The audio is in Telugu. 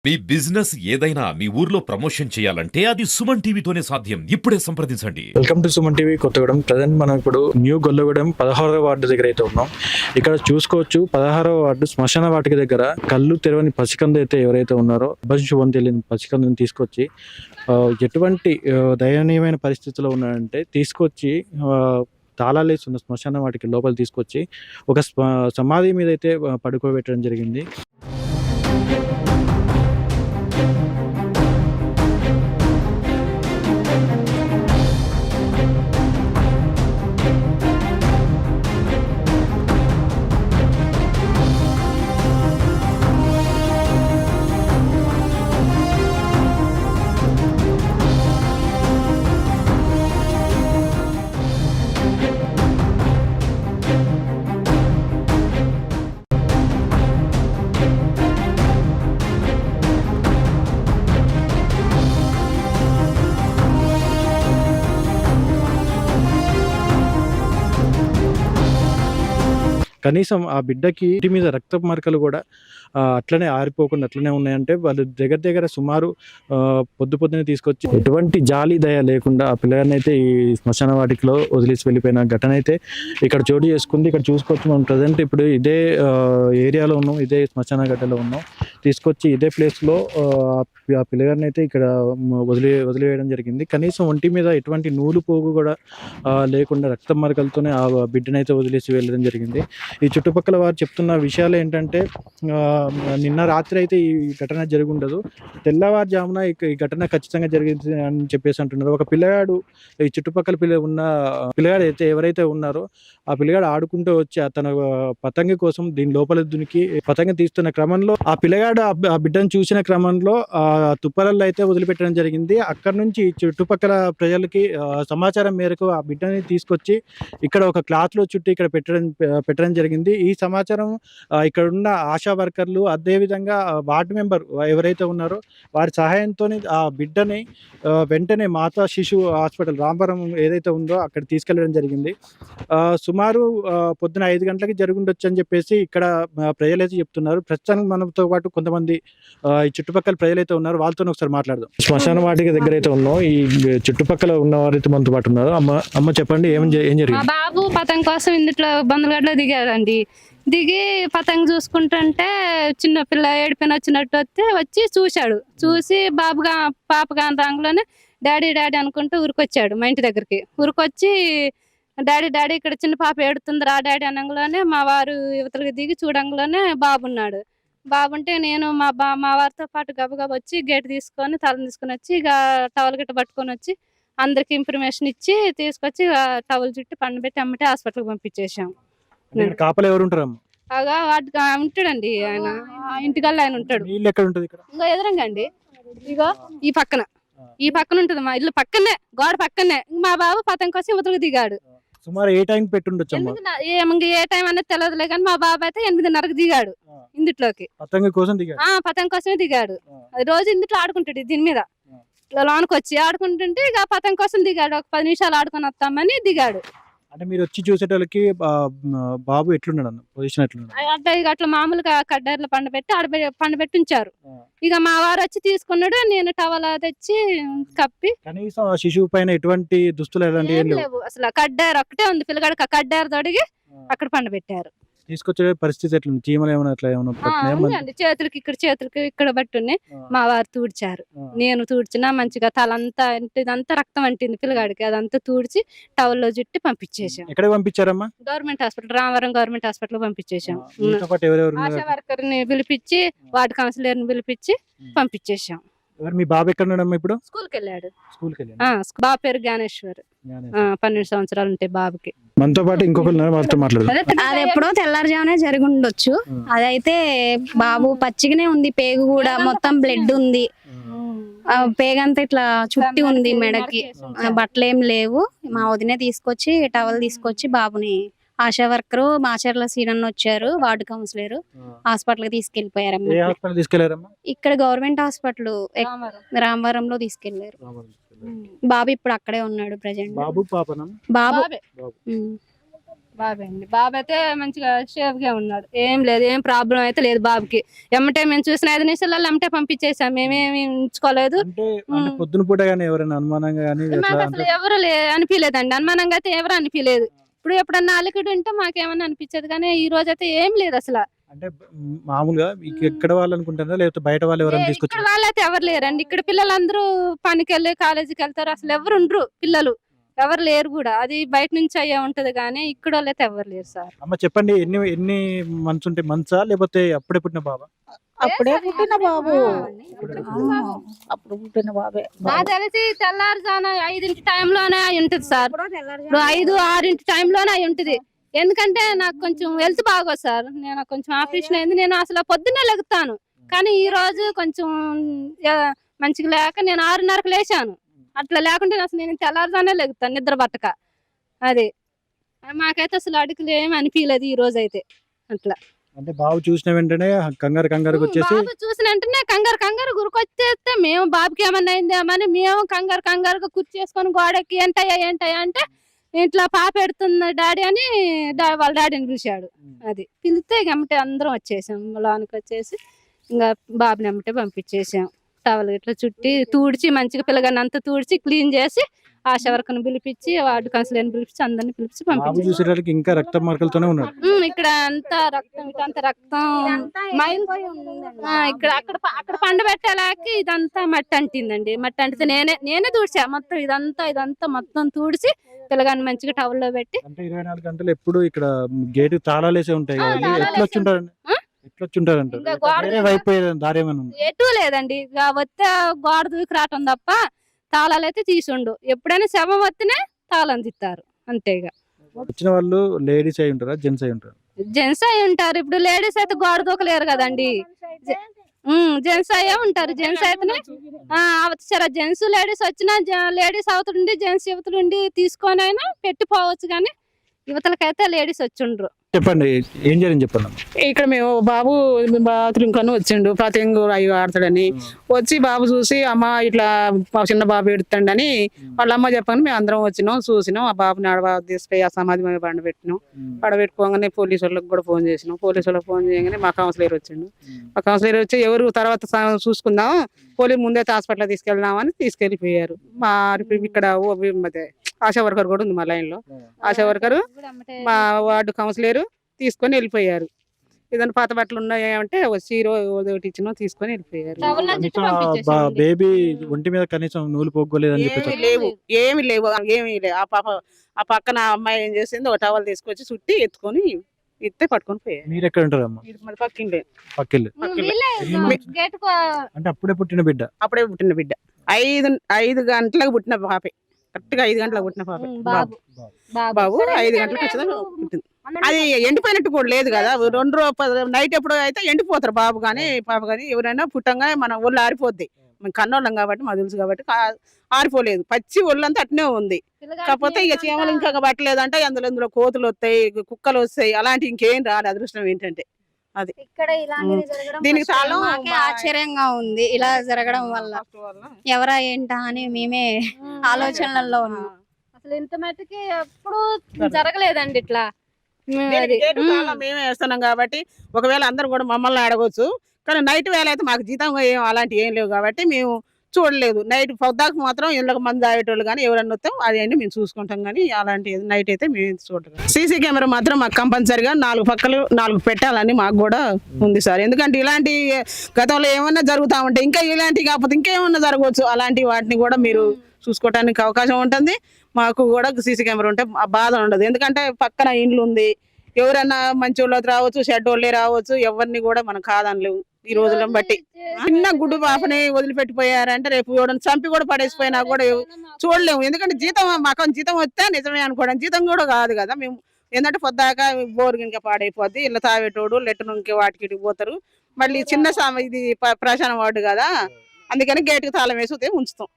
మీ బిజినెస్ ఏదైనా మీ ఊర్లో ప్రమోషన్ చేయాలంటే అది సుమన్ టీవీతోనే సాధ్యం. ఇప్పుడే సంప్రదించండి. Welcome to Suman TV Kothagudem. Present మనం ఇప్పుడు న్యూ గొల్లగూడెం 16వ వార్డు దగ్గర అయితే ఉన్నాం. ఇక్కడ చూసుకోవచ్చు 16వ వార్డు శ్మశాన వాటిక దగ్గర కళ్ళు తెరవని పసికందు అయితే ఎవరైతే ఉన్నారో శుభం తెలియని పసికందుని తీసుకొచ్చి ఎటువంటి దయనీయమైన పరిస్థితిలో ఉన్నారంటే తీసుకొచ్చి తాళాలేసి ఉన్న శ్మశాన వాటికి లోపల తీసుకొచ్చి ఒక సమాధి మీద అయితే పడుకోబెట్టడం జరిగింది. కనీసం ఆ బిడ్డకి ఇంటి మీద రక్తపు మరకలు కూడా అట్లనే ఆరిపోకుండా అట్లనే ఉన్నాయంటే వాళ్ళు దగ్గర సుమారు పొద్దునే తీసుకొచ్చి ఎటువంటి జాలి దయ లేకుండా ఆ పిల్లగాన్ని అయితే ఈ శ్మశాన వాటికలో వదిలేసి వెళ్ళిపోయిన ఘటన అయితే ఇక్కడ చోటు చేసుకుంది. ఇక్కడ చూసుకోవచ్చు మనం ప్రజెంట్ ఇప్పుడు ఇదే ఏరియాలో ఉన్నాం, ఇదే శ్మశాన గడ్డలో ఉన్నాం. తీసుకొచ్చి ఇదే ప్లేస్లో ఆ పిల్లగాన్ని అయితే ఇక్కడ వదిలివేయడం జరిగింది. కనీసం ఒంటి మీద ఎటువంటి నూలు పోగు కూడా లేకుండా రక్త మరకలతోనే ఆ బిడ్డనైతే వదిలేసి వెళ్ళడం జరిగింది. ఈ చుట్టుపక్కల వారు చెప్తున్న విషయాలు ఏంటంటే నిన్న రాత్రి అయితే ఈ ఘటన జరిగి ఉండదు, తెల్లవారుజామున ఈ ఘటన ఖచ్చితంగా జరిగింది అని చెప్పేసి అంటున్నారు. ఒక పిల్లగాడు ఈ చుట్టుపక్కల ఉన్న పిల్లగాడు అయితే ఎవరైతే ఉన్నారో ఆ పిల్లగాడు ఆడుకుంటూ వచ్చి తన పతంగి కోసం దీని లోపల దునికి పతంగి తీస్తున్న క్రమంలో ఆ పిల్లగాడు ఆ బిడ్డను చూసిన క్రమంలో ఆ తుప్పలలో అయితే వదిలిపెట్టడం జరిగింది. అక్కడ నుంచి చుట్టుపక్కల ప్రజలకి సమాచారం మేరకు ఆ బిడ్డని తీసుకొచ్చి ఇక్కడ ఒక క్లాత్లో చుట్టి ఇక్కడ పెట్టడం జరిగింది. ఈ సమాచారం ఇక్కడ ఉన్న ఆశా వర్కర్లు అదేవిధంగా వార్డు మెంబర్ ఎవరైతే ఉన్నారో వారి సహాయంతో ఆ బిడ్డని వెంటనే మాతా శిశు హాస్పిటల్ రాంపురం ఏదైతే ఉందో అక్కడ తీసుకెళ్లడం జరిగింది. సుమారు పొద్దున 5 గంటలకి జరుగుండొచ్చు అని చెప్పేసి ఇక్కడ ప్రజలైతే చెప్తున్నారు. ప్రస్తుతానికి మనతో పాటు కొంతమంది ఈ చుట్టుపక్కల ప్రజలైతే ఉన్నారు, వాళ్ళతో ఒకసారి మాట్లాడదాం. శ్మశాన వాటిక దగ్గర అయితే ఉన్నాం, ఈ చుట్టుపక్కల ఉన్న వారైతే మనతో పాటు ఉన్నారు. అమ్మ చెప్పండి, ఏం జరిగింది? బాబు పతంగ కోసం ఇందులో బంధుగడ్డలో దిగాడండి. దిగి పతంగ చూసుకుంటుంటే చిన్న పిల్ల ఏడిపోయిన వచ్చినట్టు వచ్చి చూశాడు. చూసి పాపగా రంగులోనే డాడీ అనుకుంటూ ఊరికొచ్చాడు మా ఇంటి దగ్గరికి. ఊరికొచ్చి డాడీ ఇక్కడ చిన్న పాప ఏడుతుంది రా డాడీ అనగానే మా వారు యువతలకి దిగి చూడంగానే బాబున్నాడు. బాబుంటే నేను మా వారితో పాటు గబగబా వచ్చి గేట్ తీసుకొని తలని తీసుకొని వచ్చి ఇక టవల్ గిట్ట పట్టుకొని వచ్చి అందరికి ఇన్ఫర్మేషన్ ఇచ్చి తీసుకొచ్చి టవల్ చుట్టి పండబెట్టి అమ్మటే హాస్పిటల్కి పంపించేసాం. కాపలు ఎవరు ఉంటారు? ఉంటాడండి ఆయన, ఇంటికల్లా ఆయన ఉంటాడు. ఇంకా ఎదురంగా అండి, ఇగో ఈ పక్కన ఉంటుంది మా ఇల్లు పక్కనే, గోడ పక్కనే. మా బాబు పతంగ కోసం యువతలకు దిగాడు. సుమారు ఏ టైం పెట్టుండొచ్చు? ఏ టైం అనేది తెలియదులే కానీ మా బాబు అయితే 8:30కి దిగాడు ఇందుట్లోకి. పతంగ కోసమే దిగాడు. అది రోజు ఇందుట్లో ఆడుకుంటాడు దీని మీద. లోనికి వచ్చి ఆడుకుంటుంటే ఇక పతంగ కోసం దిగాడు. ఒక 10 నిమిషాలు ఆడుకొని వస్తామని దిగాడు. అంటే మీరు వచ్చి చూసేటోళ్ళకి బాబు ఎట్లున్నాడు అన్న పొజిషన్ ఎట్లున్నాడు? అంటే ఇక అట్లా మామూలుగా కడ్డర్లు పండబెట్టి ఉంచారు. ఇక మా వారు వచ్చి తీసుకున్నాడు. నేను టవల్ తెచ్చి కప్పి. కనీసం ఆ శిశువు పైన ఎటువంటి దుస్తులు లేవు, అసలు కడ్డారు ఒక్కటే ఉంది. పిల్లగాడు కడ్డారు తొడిగి అక్కడ పండబెట్టారు. తీసుకొచ్చే పరిస్థితి ఎట్లుంది? చీమలు ఏమైనా అట్లా ఏమైనా చేతులకి ఇక్కడ బట్టున్నాయి. మా వారు తూడ్చారు, నేను తూడ్చినా మంచిగా తలంతా ఇదంతా రక్తం అంటింది పిల్లగాడికి. అదంతా తూడ్చి టవల్లో చుట్టి పంపించేసాం. ఎక్కడ పంపించారమ్మా? Government hospital, Ramavaram government hospital పంపించేసాం. ఆశా వర్కర్ ని పిలిపించి వార్డు కౌన్సిలర్ ని పిలిపించి పంపించేసాం. మీ బాబు ఎక్కడ ఉన్నాడమ్మా ఇప్పుడు? స్కూల్కి వెళ్ళాడు. బాబు పేరు జ్ఞానేశ్వర్. 12 సంవత్సరాలు ఉంటాయి బాబుకి. మనతో పాటు ఇంకొకరు మాట్లాడదాం. అది ఎప్పుడో తెల్లారుజామునే జరిగి ఉండొచ్చు. అదైతే బాబు పచ్చిగానే ఉంది, పేగు కూడా మొత్తం బ్లడ్ ఉంది. పేగంతా ఇట్లా చుట్టి ఉంది మెడకి. బట్టలు ఏం లేవు. మా వదినే తీసుకొచ్చి టవల్ తీసుకొచ్చి బాబుని ఆశా వర్కరు మాచర్ల సీనన్న వచ్చారు, వార్డు కౌన్సిలర్, హాస్పిటల్ కి తీసుకెళ్లిపోయారమ్మా. ఇక్కడ గవర్నమెంట్ హాస్పిటల్ రామవరంలో తీసుకెళ్లారు. బాబు ఇప్పుడు అక్కడే ఉన్నాడు ప్రెజెంట్. బాబు బాబే అండి. బాబు అయితే మంచిగా సేఫ్ గా ఉన్నాడు. ఏం లేదు, ఏం ప్రాబ్లం అయితే లేదు బాబుకి. ఎమ్మటే మేము చూసిన 5 నిమిషాలలో ఎమ్మటే పంపించేసాం. మేమేమి ఉంచుకోలేదు. అంటే పొద్దున పూట గానీ ఎవరైనా అనుమానంగా గానీ ఎట్లా మాకు అసలు ఎవరు అనిపించలేదండి. అనుమానంగా అయితే ఎవరు అనిపించలేదు. ఇప్పుడు ఎప్పుడన్నా అలికిడి ఉంటే మాకేమన్నా అనిపించేది, కానీ ఈ రోజు అయితే ఏం లేదు అసలు. అంటే మామూలుగా ఎక్కడ వాళ్ళు అనుకుంటారా లేకపోతే బయట వాళ్ళు ఎవరైనా ఇక్కడ తీసుకొచ్చారు? వాళ్ళైతే ఎవరు లేరండి. ఇక్కడ పిల్లలందరూ పనికి వెళ్ళి కాలేజీకి వెళ్తారు. అసలు ఎవరు ఉండరు, పిల్లలు ఎవరు లేరు కూడా. అది బయట నుంచి అయ్యే ఉంటది, కానీ ఇక్కడ వాళ్ళైతే ఎవరు లేరు సార్. అమ్మ చెప్పండి, ఎన్ని మంత్స్ ఉంటాయి? మంత్సా లేకపోతే అప్పుడే పుట్టిన బాబా? అప్పుడే పుట్టిన బాబు, ఆ, అప్పుడు పుట్టిన బాబే. నాకు తెలిసి తెల్లారుజాన 5 టైంలోనే అయి ఉంటది సార్. ఇప్పుడు 5-6 టైంలోనే అయి ఉంటది. ఎందుకంటే నాకు కొంచెం హెల్త్ బాగోదు సార్. నేను కొంచెం ఆపరేషన్ అయింది. నేను అసలు పొద్దున్నే లెగుతాను, కానీ ఈ రోజు కొంచెం మంచిగా లేక నేను 6:30కు లేచాను. అట్లా లేకుంటే అసలు నేను తెల్లారుజానే లెగుతాను నిద్ర పట్టక. అది మాకైతే అసలు అడుగులు ఏమి అనిపించలేదు ఈ రోజు అయితే. అట్లా అంటే బాబు చూసిన వెంటనే కంగారు వచ్చేసి బాబు చూసిన వెంటనే కంగారు గురికొచ్చేస్తే మేము బాబుకి ఏమన్నా అయిందేమని మేము కంగారుగా కూర్చేసుకొని గోడకి ఏంటయ్యా అంటే ఇట్లా పాప ఎడుతుంది డాడీ అని వాళ్ళ డాడీని పిలిచాడు. అది పిలిస్తే ఇక ఎమ్మటే అందరం వచ్చేసాం. లోనికి వచ్చేసి ఇంకా బాబుని ఎమ్మటే పంపించేసాం. టవల్ ఇట్లా చుట్టి తూడ్చి మంచిగా పిల్లగాని అంతా తూడ్చి క్లీన్ చేసి ఆశా వర్కర్ని పిలిపించి వార్డు కౌన్సిలర్ని పిలిపించి అందరిని పిలిపించి బాబు పంపించాం. చూసేటానికి ఇంకా రక్త మార్కలతోనే ఉన్నాడు. ఇక్కడ అంతా రక్తం, ఇటంతా రక్తం ఇక్కడ అక్కడ పండు పెట్టేలాకి ఇదంతా మట్టి అంటిందండి. మట్టి అంటితే నేనే తూడ్చా మొత్తం. ఇదంతా మొత్తం తూడిచి పిల్లగాని మంచిగా టవల్లో పెట్టి. అంటే 24 గంటలు ఎప్పుడు ఇక్కడ గేటు తాళాలేసే ఉంటాయి కదా, తాళాలు ఎట్లొచ్చుంటారండి? ఎట్లొచ్చుంటారంటారు? ఇంకా గోడ వేరే వైపు దారి ఏమైనా ఉంది? ఎటు లేదండి. ఇక వస్తే గోడ దూకి రావటం తప్ప తాళాలు అయితే తీసుండు. ఎప్పుడైనా శవం వస్తేనే తాళం తిత్తారు అంతే. ఇక వచ్చిన వాళ్ళు లేడీస్ అయి ఉంటారా, జెంట్స్ అయి ఉంటారు? జెంట్స్ అయి ఉంటారు. ఇప్పుడు లేడీస్ అయితే గోడ దూకలేరు కదండి. జెంట్స్ అయ్యే ఉంటారు. జెంట్స్ అయితేనే సరే జెంట్స్ లేడీస్ వచ్చినా లేడీస్ అవతలుండి జెంట్స్ యువతలుండి తీసుకొని అయినా పెట్టిపోవచ్చు, కానీ యువతలకైతే లేడీస్ వచ్చిండ్రు. చెప్పండి, ఏం జరిగింది చెప్పండి. ఇక్కడ మేము బాబు బాత్రూమ్ కన్నా వచ్చిండు, పతంగు అవి ఆడతాడని వచ్చి బాబు చూసి అమ్మ ఇట్లా మా చిన్న బాబు ఎడుతాడని వాళ్ళ అమ్మ చెప్పగానే మేము అందరం వచ్చినాం, చూసినాం. ఆ బాబుని తీసుకుపోయి ఆ సమాధి మీద పండబెట్టినాం. పండబెట్టుకోగానే పోలీసు వాళ్ళకి కూడా ఫోన్ చేసినాం. పోలీసు వాళ్ళకి ఫోన్ చేయగానే మా కౌన్సిలర్ వచ్చిండు. మా కౌన్సిలర్ వచ్చి ఎవరు తర్వాత చూసుకుందాం, పోలీసు ముందే హాస్పిటల్ తీసుకెళ్దామని తీసుకెళ్లిపోయారు. మా ఇక్కడ ఆశా వర్కర్ కూడా ఉంది మా లైన్ లో. ఆశా వర్కరు మా వార్డు కౌన్సిలర్ తీసుకొని వెళ్ళిపోయారు. ఏదైనా పాత బట్టలు ఉన్నాయంటే చీర ఒకటి ఇచ్చినా తీసుకొని వెళ్ళిపోయారు. టవల్లో చుట్టి పంపించేసాం. బేబీ ఒంటి మీద కనీసం నూలు పోగోలేదని చెప్పేసి ఏమి లేవు. ఆ పక్కన అమ్మాయి ఏం చేసింది, ఒక టవల్ తీసుకొచ్చి చుట్టి ఎత్తుకొని ఇస్తే పట్టుకొని పోయారు. మీరు ఎక్కడ ఉంటారమ్మా? మరి పక్కిండే పక్కెళ్ళి. గేటుకు అంటే అప్పుడే పుట్టిన బిడ్డ? అప్పుడే పుట్టిన బిడ్డ. 5 గంటలకు పుట్టిన పాపే, కరెక్ట్ గా 5 గంటలకు పుట్టిన పాపే. బాబు 5 గంటలకు ఖచ్చితంగా పుట్టింది. అది ఎండిపోయినట్టు కూడా లేదు కదా. 2 రోజులు నైట్ ఎప్పుడు అయితే ఎండిపోతారు బాబు కానీ పాప కానీ. ఎవరైనా పుట్టంగా మన ఒళ్ళు ఆరిపోద్ది. మేము కన్నోళ్ళం కాబట్టి మాకు తెలుసు కాబట్టి ఆరిపోలేదు. పచ్చి ఒళ్ళంతా అట్నే ఉంది. కాకపోతే ఇక చీమలు ఇంకా పట్టలేదంటే అందులో కోతులు వస్తాయి, కుక్కలు వస్తాయి, అలాంటి ఇంకేం రాలేదు. అదృష్టం ఏంటంటే అది. దీనికి తాళం ఆశ్చర్యంగా ఉంది ఇలా జరగడం వల్ల. ఎవరా ఏంటా అని మేమే ఆలోచనలలో ఉన్నాం. అసలు ఇంత మట్టుకి ఎప్పుడు జరగలేదండి ఇట్లా. మేమే వేస్తున్నాం కాబట్టి ఒకవేళ అందరూ కూడా మమ్మల్ని అడగవచ్చు. కానీ నైట్ వేళ అయితే మాకు జీతం అలాంటి ఏం లేవు కాబట్టి మేము చూడలేదు. నైట్ పొద్దాకు మాత్రం ఇళ్ళకి మంది తాగేటోళ్ళు కానీ ఎవరన్నా వస్తాం అది మేము చూసుకుంటాం, కానీ అలాంటి నైట్ అయితే మేము చూడలేదు. సీసీ కెమెరా మాత్రం మాకు కంపల్సరిగా 4 పక్కలు 4 పెట్టాలని మాకు కూడా ఉంది సార్. ఎందుకంటే ఇలాంటి గతంలో ఏమన్నా జరుగుతూ ఉంటే ఇంకా ఇలాంటి కాకపోతే ఇంకేమన్నా జరగవచ్చు. అలాంటి వాటిని కూడా మీరు చూసుకోవడానికి అవకాశం ఉంటుంది. మాకు కూడా సీసీ కెమెరా ఉంటే బాధ ఉండదు. ఎందుకంటే పక్కన ఇండ్లు ఉంది, ఎవరన్నా మంచి వాళ్ళకి రావచ్చు, షెడ్ వాళ్ళే రావచ్చు. ఎవరిని కూడా మనం కాదనలేవు ఈ రోజులను బట్టి. చిన్న గుడ్డు పాపని వదిలిపెట్టిపోయారంటే రేపు ఎవడని చంపి కూడా పడేసిపోయినా కూడా చూడలేము. ఎందుకంటే మాకు జీతం వస్తే నిజమే అనుకోవడం, జీతం కూడా కాదు కదా. మేము ఏంటంటే పొద్దాక బోరు గినక పాడైపోద్ది, ఇళ్ళ తావేటోడు లెటర్ నుంచి వాటికి పోతారు. మళ్ళీ చిన్న ఇది ప్రశాన వార్డు కదా, అందుకని గేటుకి తాళం వేసి ఉంచుతాం.